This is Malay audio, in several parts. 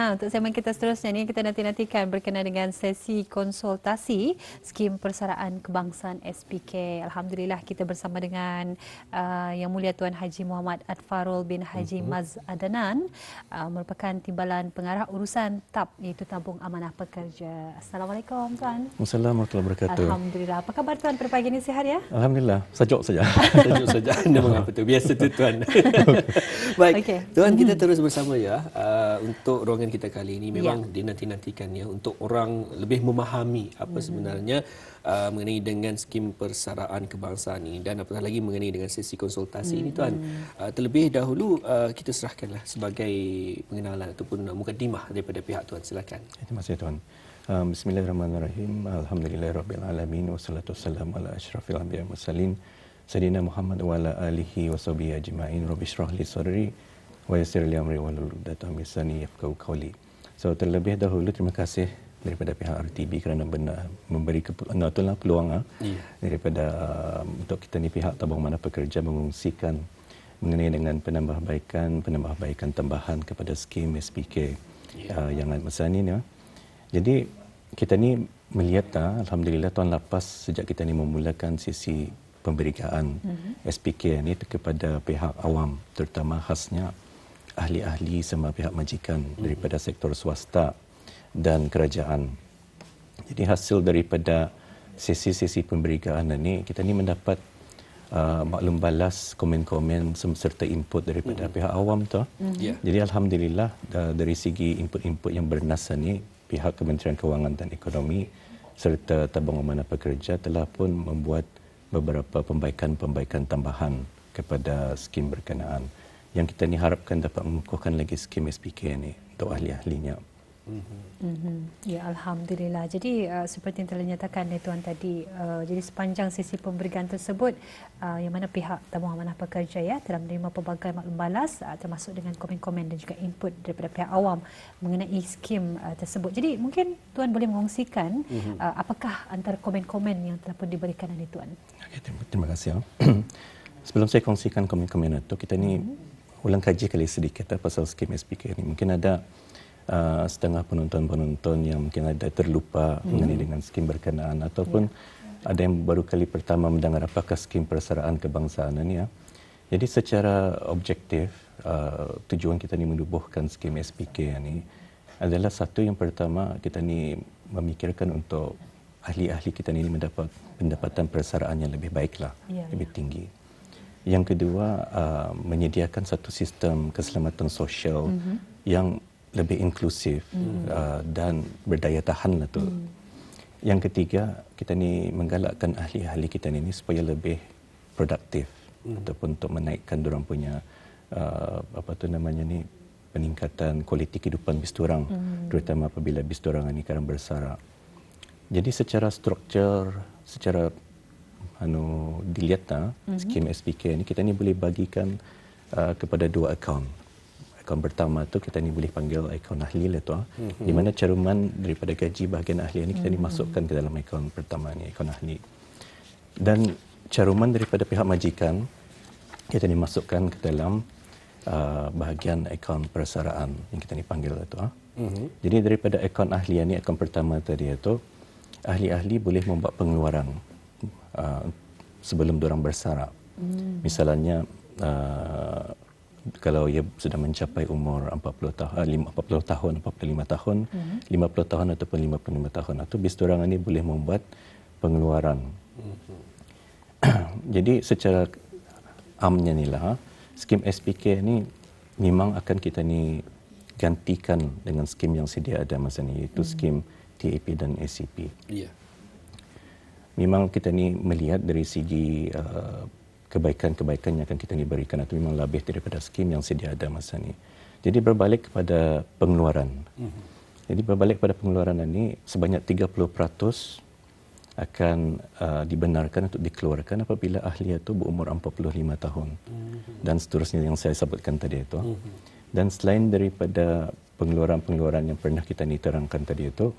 Untuk segmen kita seterusnya ni kita nanti-nantikan berkenaan dengan sesi konsultasi skim persaraan kebangsaan SPK. Alhamdulillah kita bersama dengan Yang Mulia Tuan Haji Muhammad Adfarul bin Haji Maz Adanan, merupakan Timbalan Pengarah Urusan TAP iaitu Tabung Amanah Pekerja. Assalamualaikum Tuan. Assalamualaikum warahmatullahi wabarakatuh. Alhamdulillah. Apa khabar Tuan pada pagi ini, sihat ya? Alhamdulillah, sejuk saja. Sejuk saja. Memang apa tu? Biasa tu Tuan. Baik, Okey. Tuan, kita terus bersama ya. Untuk ruangan kita kali ini memang dinanti-nantikan ya untuk orang lebih memahami apa sebenarnya mengenai dengan skim persaraan kebangsaan ini, dan apatah lagi mengenai dengan sesi konsultasi ini Tuan. Terlebih dahulu kita serahkanlah sebagai pengenalan ataupun mukadimah daripada pihak Tuan. Silakan. Terima kasih Tuan. Bismillahirrahmanirrahim. Alhamdulillahirabbil alamin wassalatu wassalamu ala asyrafil anbiya'i wal mursalin sayyidina Muhammad wa ala alihi washabihi ajma'in. Rabbi shrah li sadri wa yassir li amri wahlul 'uqdatam min lisani yafqahu qawli. So terlebih dahulu terima kasih daripada pihak RTB kerana benar memberi peluang daripada untuk kita ni pihak Tabung Amanah Pekerja mengungsikan mengenai dengan penambahbaikan tambahan kepada skim SPK yang masa ni ya. Jadi kita ni melihat alhamdulillah tahun lepas sejak kita ni memulakan sisi pemberitaan SPK ni kepada pihak awam, terutama khasnya ahli-ahli sama pihak majikan daripada sektor swasta dan kerajaan. Jadi hasil daripada sesi-sesi pemberitaan ini kita ni mendapat maklum balas, komen-komen serta input daripada pihak awam tu. Jadi alhamdulillah dari segi input-input yang bernas ni pihak Kementerian Kewangan dan Ekonomi serta Tabung Amanah Pekerja telah pun membuat beberapa pembaikan tambahan kepada skim berkenaan yang kita ni harapkan dapat mengukuhkan lagi skim SPK ini untuk ahli-ahlinya. Ya, alhamdulillah. Jadi seperti yang telah dinyatakan oleh Tuan tadi, jadi sepanjang sesi pemberitaan tersebut yang mana pihak Tabung Amanah Pekerja ya telah menerima pelbagai maklum balas termasuk dengan komen-komen dan juga input daripada pihak awam mengenai skim tersebut. Jadi mungkin Tuan boleh mengongsikan apakah antara komen-komen yang telah pun diberikan oleh Tuan. Okay, terima kasih. Sebelum saya kongsikan komen-komen itu, kita ni ulang kaji kali sedikit pasal skim SPK ini. Mungkin ada setengah penonton-penonton yang mungkin ada terlupa mengenai dengan skim berkenaan ataupun ada yang baru kali pertama mendengar apakah skim persaraan kebangsaan ini ya. Jadi secara objektif tujuan kita ni menubuhkan skim SPK ini adalah satu, yang pertama kita ni memikirkan untuk ahli-ahli kita ni mendapat pendapatan persaraan yang lebih baiklah, lebih tinggi. Yang kedua, menyediakan satu sistem keselamatan sosial yang lebih inklusif dan berdaya tahan lah tu. Yang ketiga, kita ni menggalakkan ahli-ahli kita ni supaya lebih produktif ataupun untuk menaikkan diorang punya peningkatan kualiti kehidupan bistorang, terutama apabila bistorang ni kadang bersara. Jadi secara struktur, secara dilihat skim SPK ni kita ni boleh bagikan kepada dua akaun. Akaun pertama tu kita ni boleh panggil akaun ahli lah tu, di mana caruman daripada gaji bahagian ahli ni kita ni masukkan ke dalam akaun pertama ni, akaun ahli. Dan caruman daripada pihak majikan kita ni masukkan ke dalam bahagian akaun persaraan yang kita ni panggil lah tu. Jadi daripada akaun ahli ni, akaun pertama tadi itu ahli-ahli boleh membuat pengeluaran sebelum diorang bersara. Misalnya kalau ia sudah mencapai umur 40 tahun, 45 tahun, 50 tahun ataupun 55 tahun, atau bis diorang ini boleh membuat pengeluaran. Jadi secara amnya inilah skim SPK ni memang akan kita ni gantikan dengan skim yang sedia ada masa ni, iaitu skim TAP dan ACP. Memang kita ni melihat dari segi kebaikan-kebaikan yang akan kita ni berikan itu memang lebih daripada skim yang sedia ada masa ni. Jadi berbalik kepada pengeluaran. Jadi berbalik kepada pengeluaran ini sebanyak 30% akan dibenarkan untuk dikeluarkan apabila ahli itu berumur 45 tahun. Dan seterusnya yang saya sebutkan tadi itu. Dan selain daripada pengeluaran-pengeluaran yang pernah kita ni terangkan tadi itu,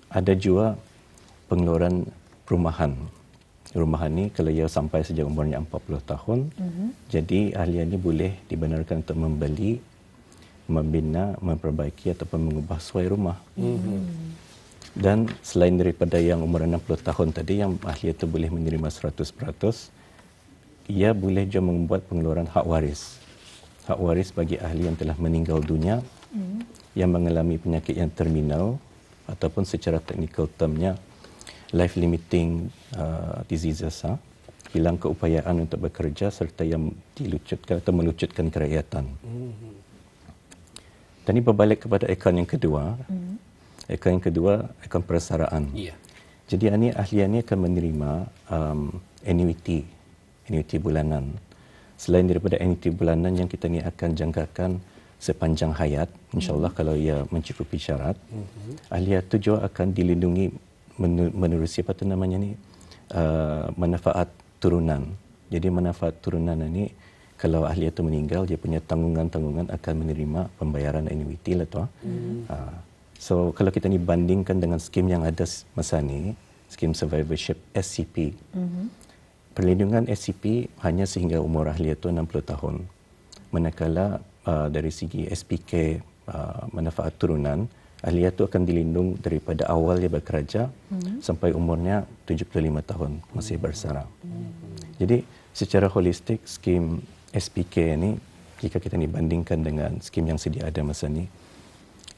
ada juga pengeluaran perumahan. Rumahan ni kalau ia sampai sejak umurnya 40 tahun, jadi ahli ini boleh dibenarkan untuk membeli membina, memperbaiki ataupun mengubah suai rumah. Dan selain daripada yang umur 60 tahun tadi yang ahli itu boleh menerima 100%, ia boleh juga membuat pengeluaran hak waris. Hak waris bagi ahli yang telah meninggal dunia, yang mengalami penyakit yang terminal ataupun secara teknikal termnya life limiting diseases, hilang keupayaan untuk bekerja serta yang dilucutkan atau melucutkan kerakyatan. Dan ini berbalik kepada akaun yang kedua. Akaun yang kedua, akaun persaraan. Jadi ini ahli ini akan menerima annuity bulanan. Selain daripada annuity bulanan yang kita ni akan jangkakan sepanjang hayat, insyaAllah kalau ia mencukupi syarat, ahli itu juga akan dilindungi menerusi apa tu namanya ni, manfaat turunan. Jadi manfaat turunan ini kalau ahli itu meninggal, dia punya tanggungan-tanggungan akan menerima pembayaran annuity lah tu. So kalau kita ni bandingkan dengan skim yang ada masa ni, skim survivorship SCP, perlindungan SCP hanya sehingga umur ahli itu 60 tahun. Manakala dari segi SPK, manfaat turunan, ahli itu akan dilindung daripada awal dia bekerja sampai umurnya 75 tahun masih bersara. Jadi secara holistik skim SPK ini, jika kita ni bandingkan dengan skim yang sedia ada masa ni,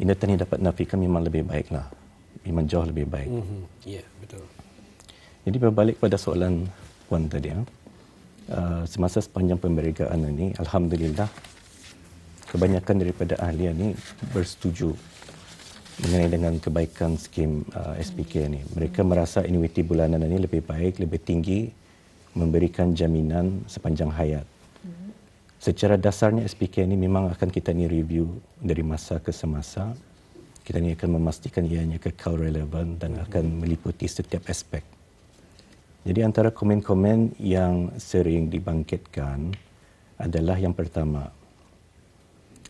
ini tadi dapat nafikan memang lebih baik lah. Memang jauh lebih baik. Ya, betul. Jadi berbalik pada soalan Puan tadi, semasa sepanjang pemberitaan ini, alhamdulillah kebanyakan daripada ahli ini bersetuju mengenai dengan kebaikan skim SPK ini. Mereka merasa annuity bulanan ini lebih baik, lebih tinggi, memberikan jaminan sepanjang hayat. Secara dasarnya SPK ini memang akan kita ni review dari masa ke semasa. Kita ni akan memastikan ianya kekal relevan dan akan meliputi setiap aspek. Jadi antara komen-komen yang sering dibangkitkan adalah yang pertama,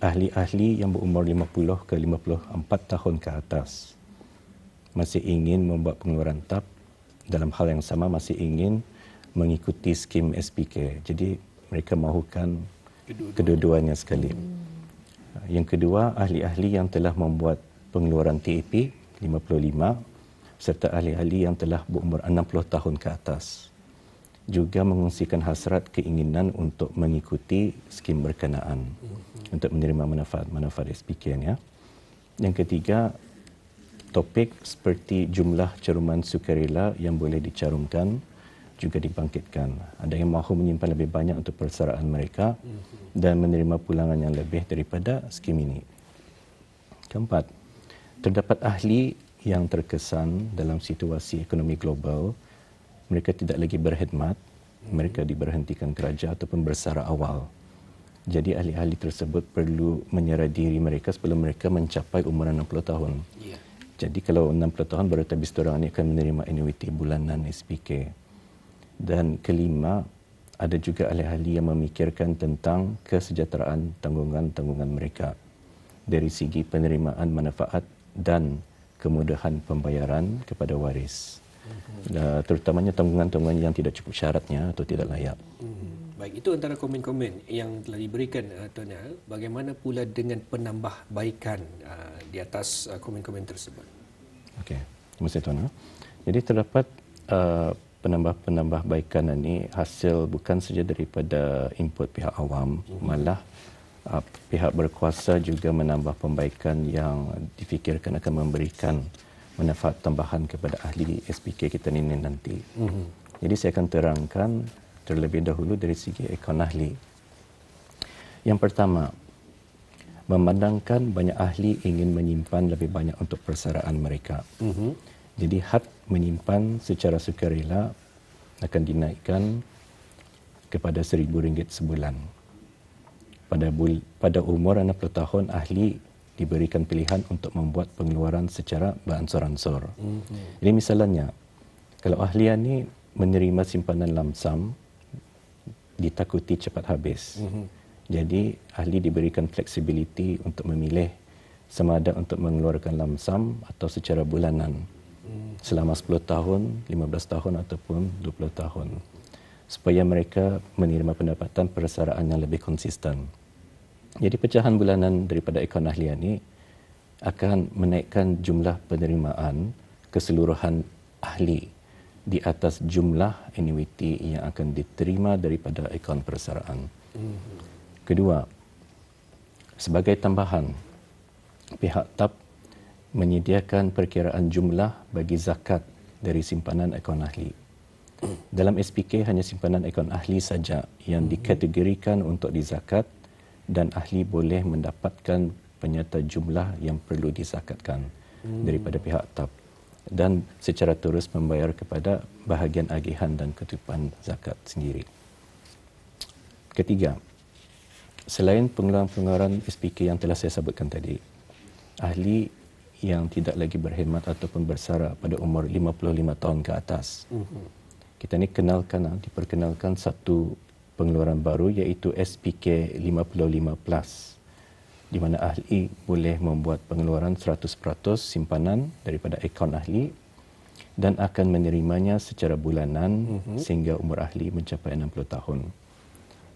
ahli-ahli yang berumur 50 ke 54 tahun ke atas masih ingin membuat pengeluaran TAP, dalam hal yang sama masih ingin mengikuti skim SPK. Jadi mereka mahukan kedua-duanya sekali. Yang kedua, ahli-ahli yang telah membuat pengeluaran TAP 55 serta ahli-ahli yang telah berumur 60 tahun ke atas juga mengungsikan hasrat keinginan untuk mengikuti skim berkenaan untuk menerima manfaat-manfaat SPK. Yang ketiga, topik seperti jumlah caruman sukarela yang boleh dicarumkan juga dibangkitkan. Ada yang mahu menyimpan lebih banyak untuk persaraan mereka dan menerima pulangan yang lebih daripada skim ini. Keempat, terdapat ahli yang terkesan dalam situasi ekonomi global, mereka tidak lagi berkhidmat, mereka diberhentikan kerja ataupun bersara awal. Jadi ahli-ahli tersebut perlu menyerah diri mereka sebelum mereka mencapai umur 60 tahun. Jadi kalau 60 tahun baru habis orang ini akan menerima annuity bulanan SPK. Dan kelima, ada juga ahli-ahli yang memikirkan tentang kesejahteraan tanggungan-tanggungan mereka dari segi penerimaan manfaat dan kemudahan pembayaran kepada waris. Terutamanya tanggungan-tanggungan yang tidak cukup syaratnya atau tidak layak. Baik, itu antara komen-komen yang telah diberikan Tuan Nel. Bagaimana pula dengan penambahbaikan di atas komen-komen tersebut? Okey, terima kasih Tuan. Jadi terdapat penambahbaikan ini hasil bukan saja daripada input pihak awam, malah pihak berkuasa juga menambah pembaikan yang difikirkan akan memberikan manfaat tambahan kepada ahli SPK kita ini nanti. Jadi saya akan terangkan terlebih dahulu dari segi akaun ahli. Yang pertama, memandangkan banyak ahli ingin menyimpan lebih banyak untuk persaraan mereka. Jadi had menyimpan secara sukarela akan dinaikkan kepada RM1,000 sebulan. Pada umur 60 tahun, ahli diberikan pilihan untuk membuat pengeluaran secara beransur-ansur. Jadi misalnya, kalau ahli ini menerima simpanan lamsam, ditakuti cepat habis. Jadi ahli diberikan fleksibiliti untuk memilih sama ada untuk mengeluarkan lamsam atau secara bulanan selama 10 tahun, 15 tahun ataupun 20 tahun supaya mereka menerima pendapatan persaraan yang lebih konsisten. Jadi pecahan bulanan daripada akaun ahliah ini akan menaikkan jumlah penerimaan keseluruhan ahli di atas jumlah annuity yang akan diterima daripada akaun persaraan. Kedua, sebagai tambahan, pihak TAP menyediakan perkiraan jumlah bagi zakat dari simpanan akaun ahli. Dalam SPK hanya simpanan akaun ahli saja yang dikategorikan untuk dizakat dan ahli boleh mendapatkan penyerta jumlah yang perlu dizakatkan daripada pihak TAP dan secara terus membayar kepada bahagian agihan dan ketupan zakat sendiri. Ketiga, selain pengeluaran-pengeluaran SPK yang telah saya sebutkan tadi, ahli yang tidak lagi berkhidmat ataupun bersara pada umur 55 tahun ke atas, kita ni diperkenalkan satu pengeluaran baru iaitu SPK 55 Plus, di mana ahli boleh membuat pengeluaran 100% simpanan daripada akaun ahli dan akan menerimanya secara bulanan sehingga umur ahli mencapai 60 tahun.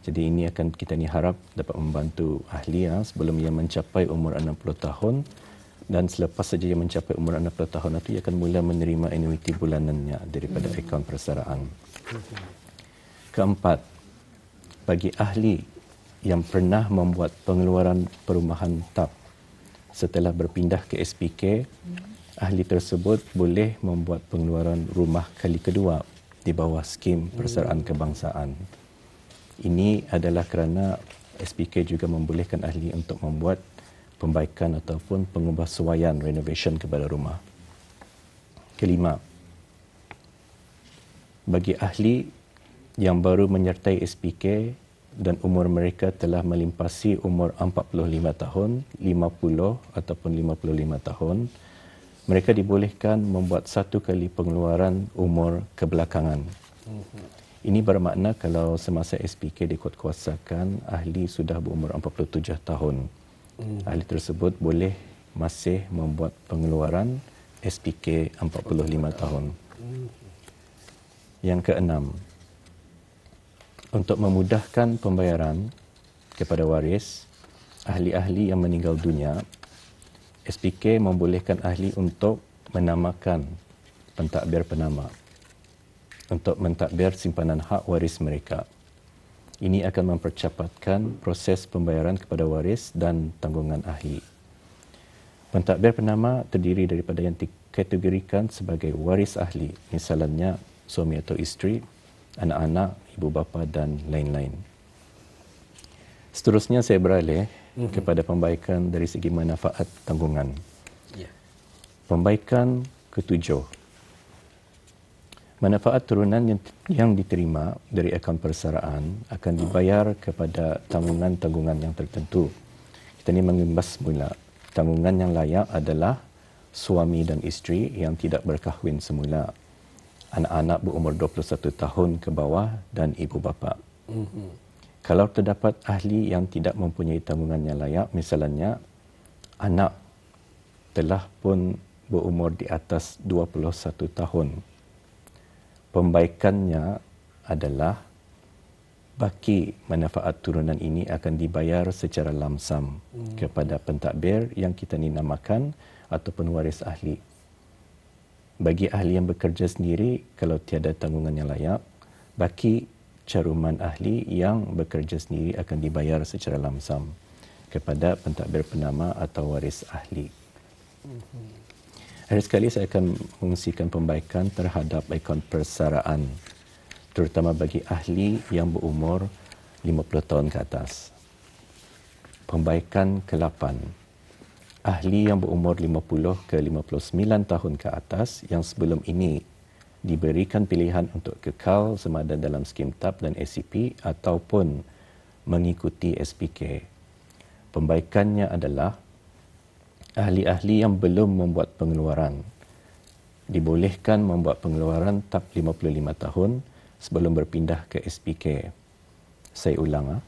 Jadi ini akan kita ni harap dapat membantu ahli sebelum ia mencapai umur 60 tahun, dan selepas saja ia mencapai umur 60 tahun itu ia akan mula menerima annuity bulanannya daripada akaun persaraan. Keempat, bagi ahli yang pernah membuat pengeluaran perumahan TAP setelah berpindah ke SPK, ahli tersebut boleh membuat pengeluaran rumah kali kedua di bawah skim persaraan kebangsaan. Ini adalah kerana SPK juga membolehkan ahli untuk membuat pembaikan ataupun pengubahsuaian renovation kepada rumah. Kelima, bagi ahli yang baru menyertai SPK dan umur mereka telah melimpasi umur 45 tahun, 50 ataupun 55 tahun, mereka dibolehkan membuat satu kali pengeluaran umur kebelakangan. Ini bermakna kalau semasa SPK dikuatkuasakan, ahli sudah berumur 47 tahun. Ahli tersebut boleh masih membuat pengeluaran SPK 45 tahun. Yang keenam, untuk memudahkan pembayaran kepada waris ahli-ahli yang meninggal dunia, SPK membolehkan ahli untuk menamakan pentadbir penama untuk mentadbir simpanan hak waris mereka. Ini akan mempercepatkan proses pembayaran kepada waris dan tanggungan ahli. Pentadbir penama terdiri daripada yang dikategorikan sebagai waris ahli, misalnya suami atau isteri, anak-anak, ibu bapa dan lain-lain. Seterusnya saya beralih kepada pembaikan dari segi manfaat tanggungan. Pembaikan ketujuh. Manfaat turunan yang diterima dari akaun persaraan akan dibayar kepada tanggungan-tanggungan yang tertentu. Kita ini mengimbas semula. Tanggungan yang layak adalah suami dan isteri yang tidak berkahwin semula, anak-anak berumur 21 tahun ke bawah dan ibu bapa. Kalau terdapat ahli yang tidak mempunyai tanggungan yang layak, misalnya anak telah pun berumur di atas 21 tahun, pembaikannya adalah baki manfaat turunan ini akan dibayar secara lamsam kepada pentadbir yang kita ni namakan ataupun waris ahli. Bagi ahli yang bekerja sendiri, kalau tiada tanggungan yang layak, baki caruman ahli yang bekerja sendiri akan dibayar secara lamsam kepada pentadbir penama atau waris ahli. Hari sekali saya akan mengungsikan pembaikan terhadap akaun persaraan, terutama bagi ahli yang berumur 50 tahun ke atas. Pembaikan ke-8. Ahli yang berumur 50 ke 59 tahun ke atas yang sebelum ini diberikan pilihan untuk kekal semada dalam skim TAP dan SCP ataupun mengikuti SPK. Pembaikannya adalah ahli-ahli yang belum membuat pengeluaran dibolehkan membuat pengeluaran TAP 55 tahun sebelum berpindah ke SPK. Saya ulang,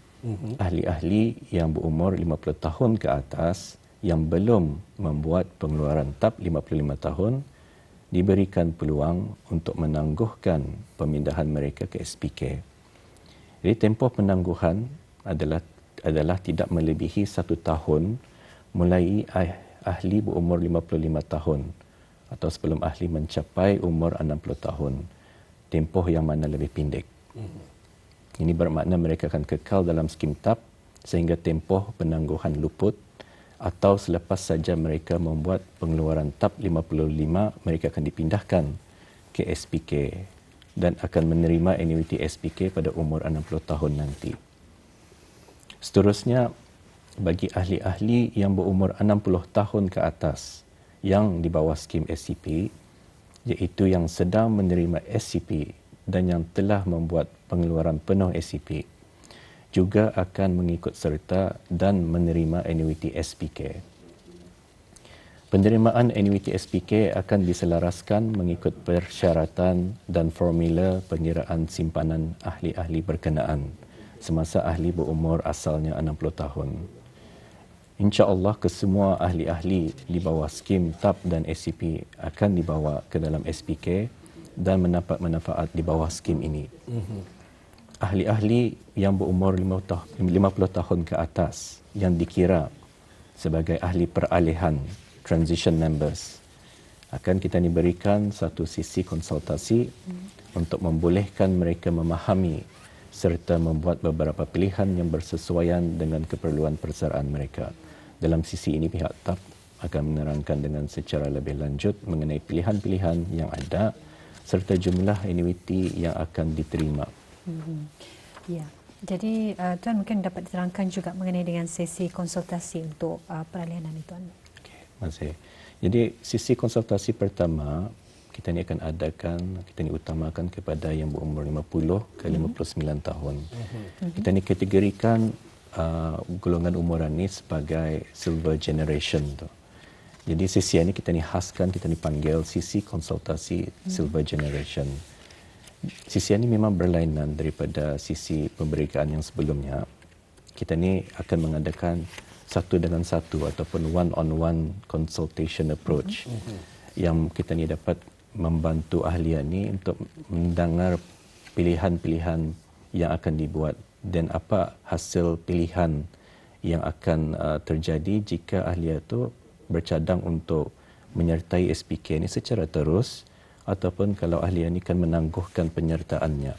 ahli-ahli yang berumur 50 tahun ke atas yang belum membuat pengeluaran TAP 55 tahun diberikan peluang untuk menangguhkan pemindahan mereka ke SPK. Jadi tempoh penangguhan adalah adalah tidak melebihi 1 tahun mulai ahli berumur 55 tahun atau sebelum ahli mencapai umur 60 tahun. Tempoh yang mana lebih pendek. Ini bermakna mereka akan kekal dalam skim TAP sehingga tempoh penangguhan luput, atau selepas saja mereka membuat pengeluaran TAP 55, mereka akan dipindahkan ke SPK dan akan menerima annuity SPK pada umur 60 tahun nanti. Seterusnya, bagi ahli-ahli yang berumur 60 tahun ke atas yang di bawah skim SCP, iaitu yang sedang menerima SCP dan yang telah membuat pengeluaran penuh SCP, juga akan mengikut serta dan menerima annuity SPK. Penerimaan annuity SPK akan diselaraskan mengikut persyaratan dan formula pengiraan simpanan ahli-ahli berkenaan semasa ahli berumur asalnya 60 tahun. InsyaAllah kesemua ahli-ahli di bawah skim TAP dan SCP akan dibawa ke dalam SPK dan mendapat manfaat di bawah skim ini. Ahli-ahli yang berumur 50 tahun ke atas yang dikira sebagai ahli peralihan, transition members, akan kita berikan satu sesi konsultasi untuk membolehkan mereka memahami serta membuat beberapa pilihan yang bersesuaian dengan keperluan persaraan mereka. Dalam sisi ini, pihak TAP akan menerangkan dengan secara lebih lanjut mengenai pilihan-pilihan yang ada serta jumlah annuity yang akan diterima. Ya, jadi Tuan mungkin dapat diterangkan juga mengenai dengan sesi konsultasi untuk peralihan ini, Tuan. Okey, terima kasih. Jadi sesi konsultasi pertama kita ni akan adakan, kita ni utamakan kepada yang berumur 50 ke 59 tahun. Kita ni kategorikan golongan umuran ni sebagai silver generation tu. Jadi sesi ini kita ni khaskan, kita ni panggil sesi konsultasi silver generation. Sisi ini memang berlainan daripada sisi pemberitaan yang sebelumnya. Kita ni akan mengadakan satu dengan satu ataupun one-on-one consultation approach yang kita ni dapat membantu ahli ini untuk mendengar pilihan-pilihan yang akan dibuat dan apa hasil pilihan yang akan terjadi jika ahli itu bercadang untuk menyertai SPK ini secara terus ataupun kalau ahli ini kan menangguhkan penyertaannya.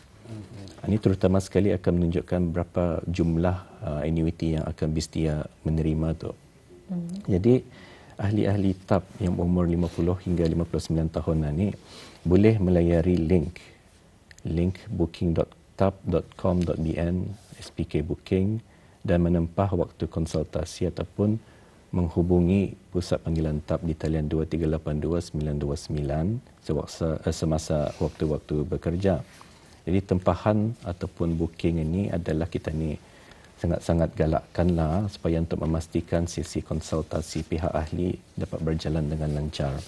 Ini terutama sekali akan menunjukkan berapa jumlah annuity yang akan bersedia menerima tu. Jadi ahli-ahli TAP yang umur 50 hingga 59 tahun ini boleh melayari link booking.tap.com.bn SPK booking dan menempah waktu konsultasi ataupun menghubungi pusat panggilan TAP di talian 2382 929 semasa waktu-waktu bekerja. Jadi tempahan ataupun booking ini adalah kita ni sangat-sangat galakkanlah supaya untuk memastikan sesi konsultasi pihak ahli dapat berjalan dengan lancar.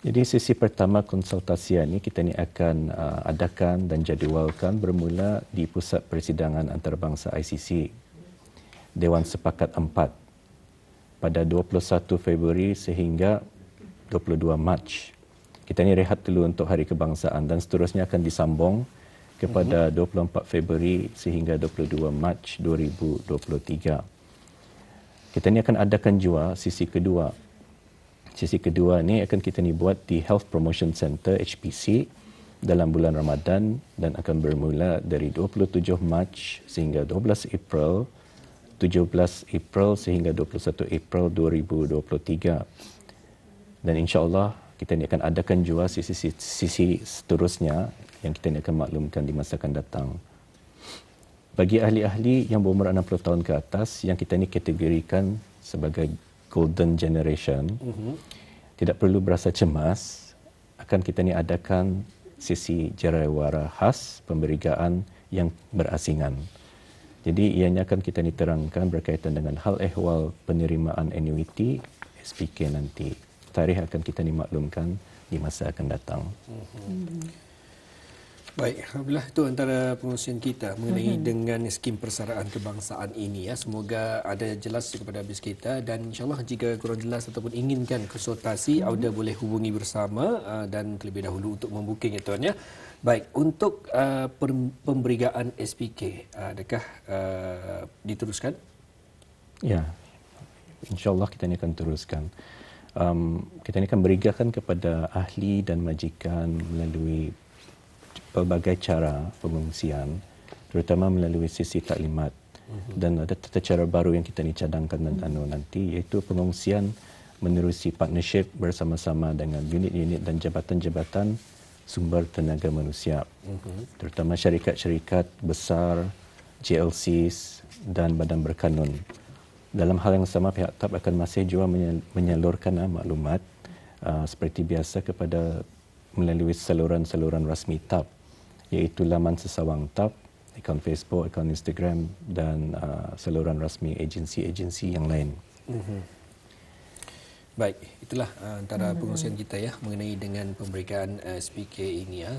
Jadi sesi pertama konsultasi ini kita ni akan adakan dan jadualkan bermula di Pusat Persidangan Antarabangsa ICC Dewan Sepakat 4 pada 21 Februari sehingga 22 Mac. Kita ni rehat dulu untuk Hari Kebangsaan dan seterusnya akan disambung kepada 24 Februari sehingga 22 Mac 2023. Kita ni akan adakan juga sisi kedua. Sisi kedua ni akan kita ni buat di Health Promotion Center HPC dalam bulan Ramadan dan akan bermula dari 27 Mac sehingga 12 April, 17 April sehingga 21 April 2023. Dan insya-Allah kita ni akan adakan juga sisi seterusnya yang kita ni akan maklumkan di masa akan datang. Bagi ahli-ahli yang berumur 60 tahun ke atas yang kita ni kategorikan sebagai golden generation, tidak perlu berasa cemas, akan kita ni adakan sesi jarawara khas pemberigaan yang berasingan. Jadi ianya akan kita ni terangkan berkaitan dengan hal ehwal penerimaan annuity SPK nanti. Tarikh akan kita ni maklumkan di masa akan datang. Baik, alhamdulillah itu antara pengurusan kita mengenai dengan skim persaraan kebangsaan ini ya. Semoga ada jelas kepada habis kita dan insyaAllah jika kurang jelas ataupun inginkan konsultasi, Auda boleh hubungi bersama dan terlebih dahulu untuk membooking ya tuan ya. Baik, untuk pemberigaan SPK, adakah diteruskan? Ya, insyaAllah kita ini akan teruskan. Kita ini akan berikan kepada ahli dan majikan melalui pelbagai cara pengungsian, terutama melalui sisi taklimat. Dan ada tata cara baru yang kita ni cadangkan nanti, iaitu pengungsian menerusi partnership bersama-sama dengan unit-unit dan jabatan-jabatan sumber tenaga manusia, terutama syarikat-syarikat besar, JLCs dan badan berkanun. Dalam hal yang sama, pihak TAP akan masih juga menyalurkan maklumat seperti biasa kepada melalui saluran-saluran rasmi TAP, iaitu laman sesawang TAP, akaun Facebook, akaun Instagram dan saluran rasmi agensi-agensi yang lain. Baik, itulah antara pengurusan kita ya mengenai dengan pemberitaan SPK ini ya.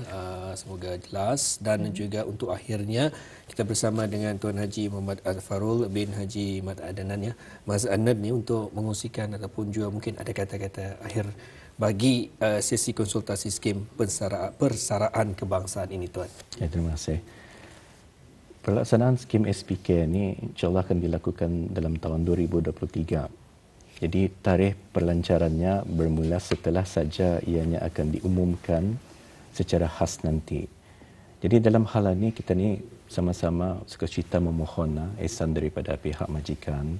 Semoga jelas dan juga untuk akhirnya kita bersama dengan Tuan Haji Muhammad Al-Farul bin Haji Mat Adnan ya, Mas Adnan ni untuk mengungsikan ataupun juga mungkin ada kata-kata akhir bagi sesi konsultasi skim persaraan kebangsaan ini tuan. Ya, terima kasih. Pelaksanaan skim SPK ini insyaAllah akan dilakukan dalam tahun 2023. Jadi tarikh pelancarannya bermula setelah saja ianya akan diumumkan secara khas nanti. Jadi dalam hal ini kita ni sama-sama sukacita memohon ihsan daripada pihak majikan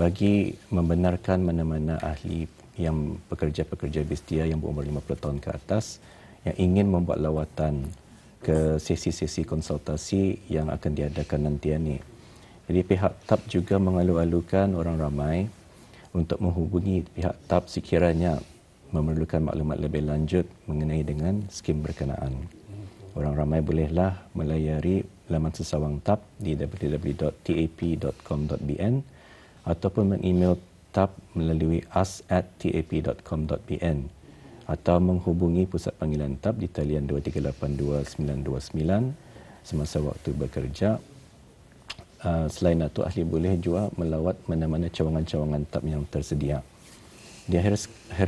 bagi membenarkan mana-mana ahli yang pekerja-pekerja bestia yang berumur 50 tahun ke atas yang ingin membuat lawatan ke sesi-sesi konsultasi yang akan diadakan nanti ini. Jadi pihak TAP juga mengalu-alukan orang ramai untuk menghubungi pihak TAP sekiranya memerlukan maklumat lebih lanjut mengenai dengan skim berkenaan. Orang ramai bolehlah melayari laman sesawang TAP di www.tap.com.bn ataupun mengemail TAP melalui us@tap.com.bn atau menghubungi pusat panggilan TAP di talian 2382 929 semasa waktu bekerja. Selain itu, ahli boleh juga melawat mana-mana cawangan-cawangan TAP yang tersedia. Di akhir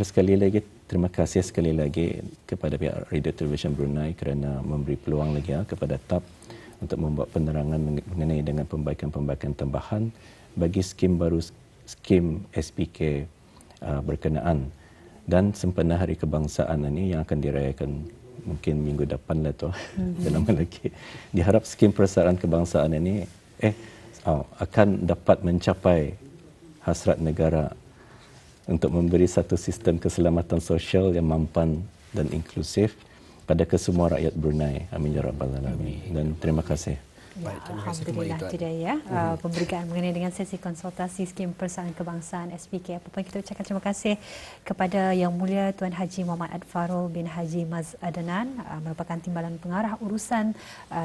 sekali lagi, terima kasih sekali lagi kepada pihak Radio Television Brunei kerana memberi peluang lagi kepada TAP untuk membuat penerangan mengenai dengan pembaikan-pembaikan tambahan bagi skim baru, skim SPK berkenaan. Dan sempena Hari Kebangsaan ini yang akan dirayakan mungkin minggu depan lah tu, dalam lagi. Diharap skim persaraan kebangsaan ini akan dapat mencapai hasrat negara untuk memberi satu sistem keselamatan sosial yang mampan dan inklusif pada kesemua rakyat Brunei. Amin ya rabbal alamin. Dan terima kasih. Ya, alhamdulillah itu dia ya. Pemberitaan mengenai dengan sesi konsultasi skim persaraan kebangsaan SPK. Apa pun kita ucapkan terima kasih kepada Yang Mulia Tuan Haji Muhammad Al-Farul bin Haji Mas Adnan, merupakan timbalan pengarah urusan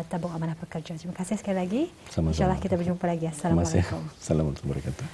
tabung amanah pekerja. Terima kasih sekali lagi. Sama-sama. InsyaAllah kita berjumpa lagi. Assalamualaikum. Assalamualaikum warahmatullahi wabarakatuh.